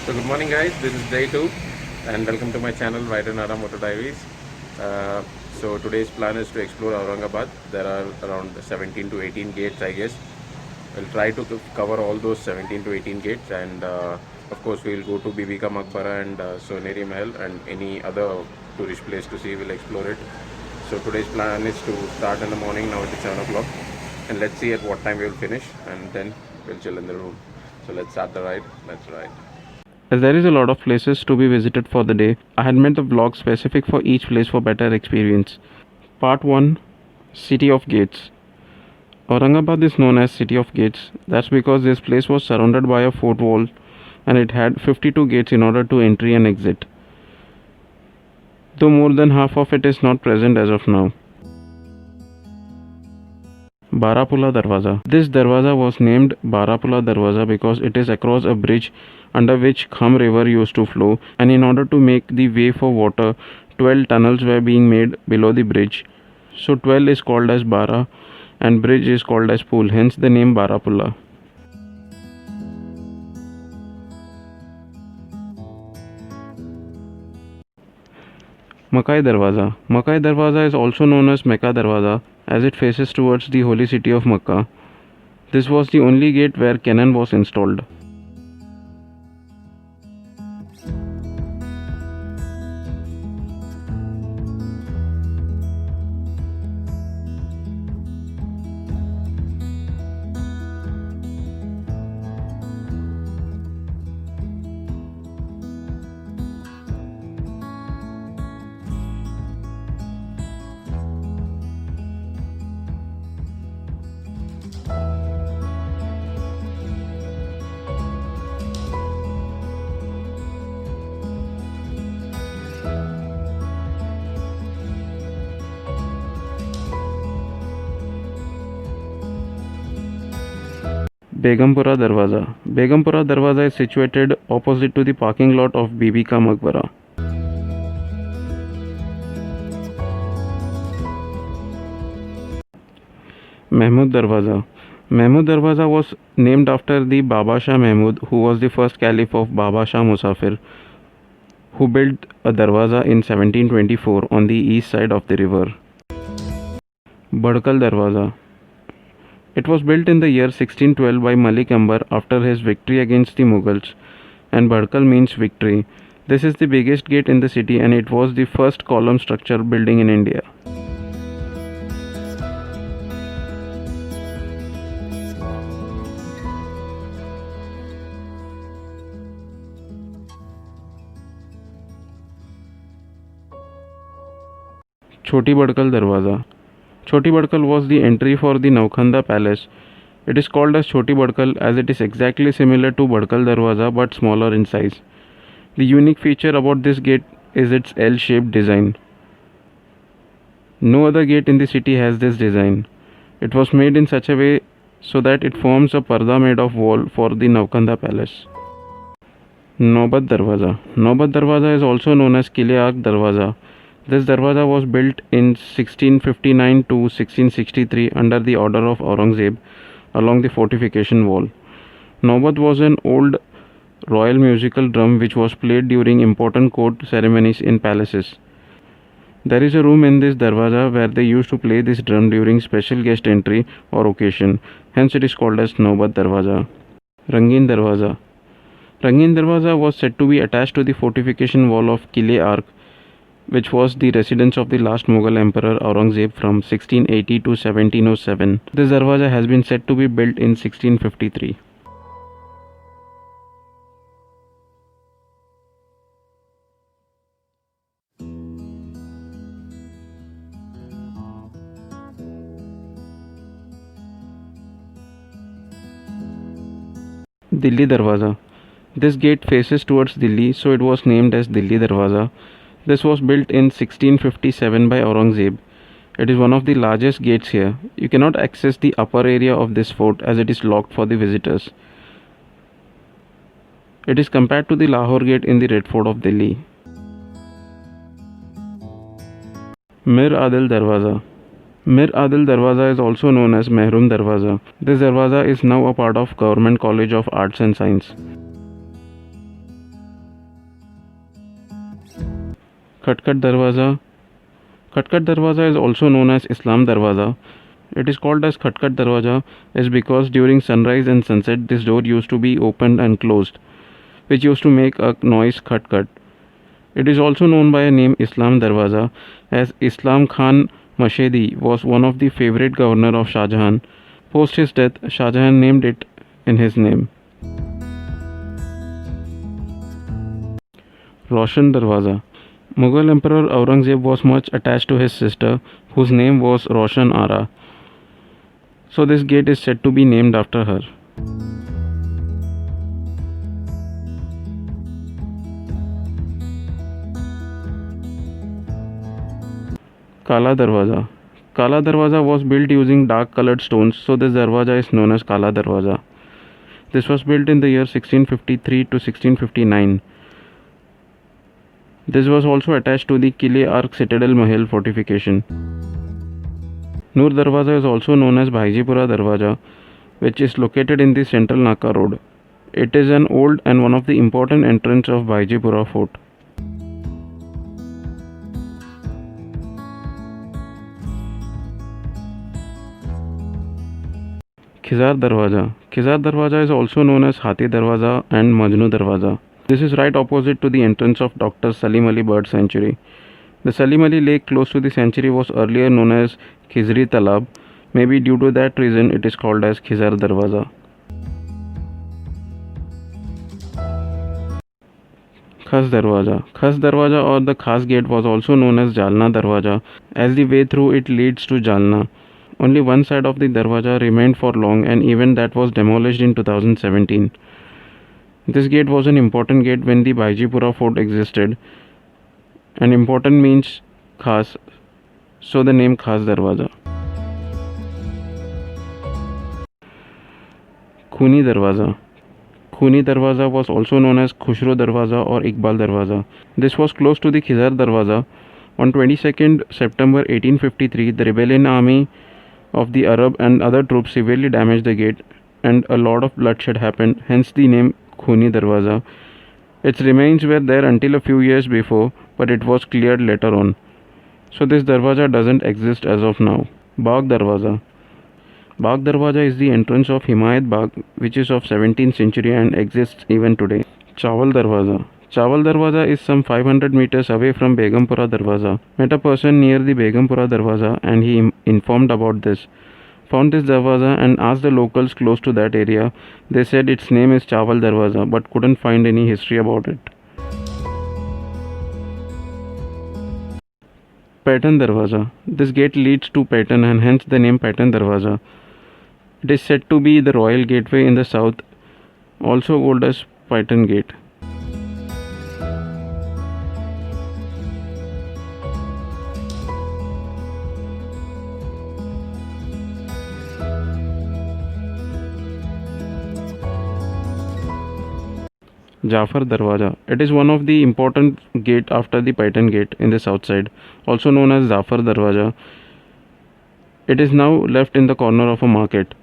So good morning guys, this is day 2 and welcome to my channel Rider Nara Motor Diaries. So today's plan is to explore Aurangabad. There are around 17 to 18 gates I guess. We'll try to cover all those 17 to 18 gates and of course we will go to Bibi Ka Maqbara and Soneri Mahal and any other tourist place to see, we'll explore it. So today's plan is to start in the morning, now it is 7 o'clock and let's see at what time we will finish and then we'll chill in the room. So let's start the ride, let's ride. As there is a lot of places to be visited for the day, I had made the vlog specific for each place for better experience. Part 1, City of Gates. Aurangabad is known as City of Gates. That's because this place was surrounded by a fort wall and it had 52 gates in order to entry and exit. Though more than half of it is not present as of now. Barapula Darwaza. This Darwaza was named Barapula Darwaza because it is across a bridge under which Kham river used to flow, and in order to make the way for water, 12 tunnels were being made below the bridge. So 12 is called as Bara and bridge is called as Pool, hence the name Barapula. Makai Darwaza. Makai Darwaza is also known as Mecca Darwaza as it faces towards the holy city of Makkah. This was the only gate where cannon was installed. Begumpura Darwaza. Begumpura Darwaza is situated opposite to the parking lot of Bibi Ka Maqbara. Mahmud Darwaza. Mahmud Darwaza was named after the Baba Shah Mahmud, who was the first caliph of Baba Shah Musafir, who built a darwaza in 1724 on the east side of the river. Badkal Darwaza. It was built in the year 1612 by Malik Ambar after his victory against the Mughals, and Badkal means victory. This is the biggest gate in the city and it was the first column structure building in India. Choti Badkal Darwaza. Choti Badkal was the entry for the Naukhanda Palace. It is called as Choti Badkal as it is exactly similar to Badkal Darwaza but smaller in size. The unique feature about this gate is its L-shaped design. No other gate in the city has this design. It was made in such a way so that it forms a parda made of wall for the Naukhanda Palace. Naubat Darwaza. Naubat Darwaza is also known as Qile-Agh Darwaza. This darwaza was built in 1659 to 1663 under the order of Aurangzeb along the fortification wall. Naubat was an old royal musical drum which was played during important court ceremonies in palaces. There is a room in this darwaza where they used to play this drum during special guest entry or occasion, hence it is called as Naubat Darwaza. Rangin Darwaza. Rangin Darwaza was said to be attached to the fortification wall of Qile-Agh, which was the residence of the last Mughal emperor Aurangzeb from 1680 to 1707. This darwaza has been said to be built in 1653. Delhi Darwaza. This gate faces towards Delhi, so it was named as Delhi Darwaza. This was built in 1657 by Aurangzeb. It is one of the largest gates here. You cannot access the upper area of this fort as it is locked for the visitors. It is compared to the Lahore Gate in the Red Fort of Delhi. Mir Adil Darwaza. Mir Adil Darwaza is also known as Mehrum Darwaza. This darwaza is now a part of Government College of Arts and Science. Khatkat Darwaza. Khatkat Darwaza is also known as Islam Darwaza. It is called as Khatkat Darwaza is because during sunrise and sunset this door used to be opened and closed, which used to make a noise khat khat. It is also known by a name Islam Darwaza as Islam Khan Mashedi was one of the favorite governor of Shah Jahan. Post his death, Shah Jahan named it in his name. Roshan Darwaza. Mughal Emperor Aurangzeb was much attached to his sister, whose name was Roshan Ara. So this gate is said to be named after her. Kala Darwaza. Kala Darwaza was built using dark colored stones, so this darwaza is known as Kala Darwaza. This was built in the year 1653 to 1659. This was also attached to the Kile Arc Citadel Mahal fortification. Noor Darwaza is also known as Bhaijipura Darwaza, which is located in the Central Naka Road. It is an old and one of the important entrance of Bhaijipura Fort. Khizar Darwaza. Khizar Darwaza is also known as Hathi Darwaza and Majnu Darwaza. This is right opposite to the entrance of Dr. Salim Ali Bird Sanctuary. The Salim Ali Lake close to the sanctuary was earlier known as Khizri Talab. Maybe due to that reason it is called as Khizar Darwaza. Khas Darwaza. Khas Darwaza or the Khas Gate was also known as Jalna Darwaza as the way through it leads to Jalna. Only one side of the darwaza remained for long and even that was demolished in 2017. This gate was an important gate when the Bhaijipura fort existed. And important means Khas, so the name Khas Darwaza. Khuni Darwaza. Khuni Darwaza was also known as Khushro Darwaza or Iqbal Darwaza. This was close to the Khizar Darwaza. On 22nd September 1853, the rebellion army of the Arab and other troops severely damaged the gate and a lot of bloodshed happened, hence the name Khuni Darwaza. Its remains were there until a few years before, but it was cleared later on. So this darwaza doesn't exist as of now. Bagh Darwaza. Bagh Darwaza is the entrance of Himayat Bagh, which is of 17th century and exists even today. Chawal Darwaza. Chawal Darwaza is some 500 meters away from Begumpura Darwaza. Met a person near the Begumpura Darwaza and he informed about this. Found this darwaza and asked the locals close to that area. They said its name is Chawal Darwaza but couldn't find any history about it. Paitan Darwaza. This gate leads to Paitan and hence the name Paitan Darwaza. It is said to be the royal gateway in the south, also called as Paitan Gate. Jafar Darwaza. It is one of the important gate after the Paitan Gate in the south side, also known as Jafar Darwaza. It is now left in the corner of a market.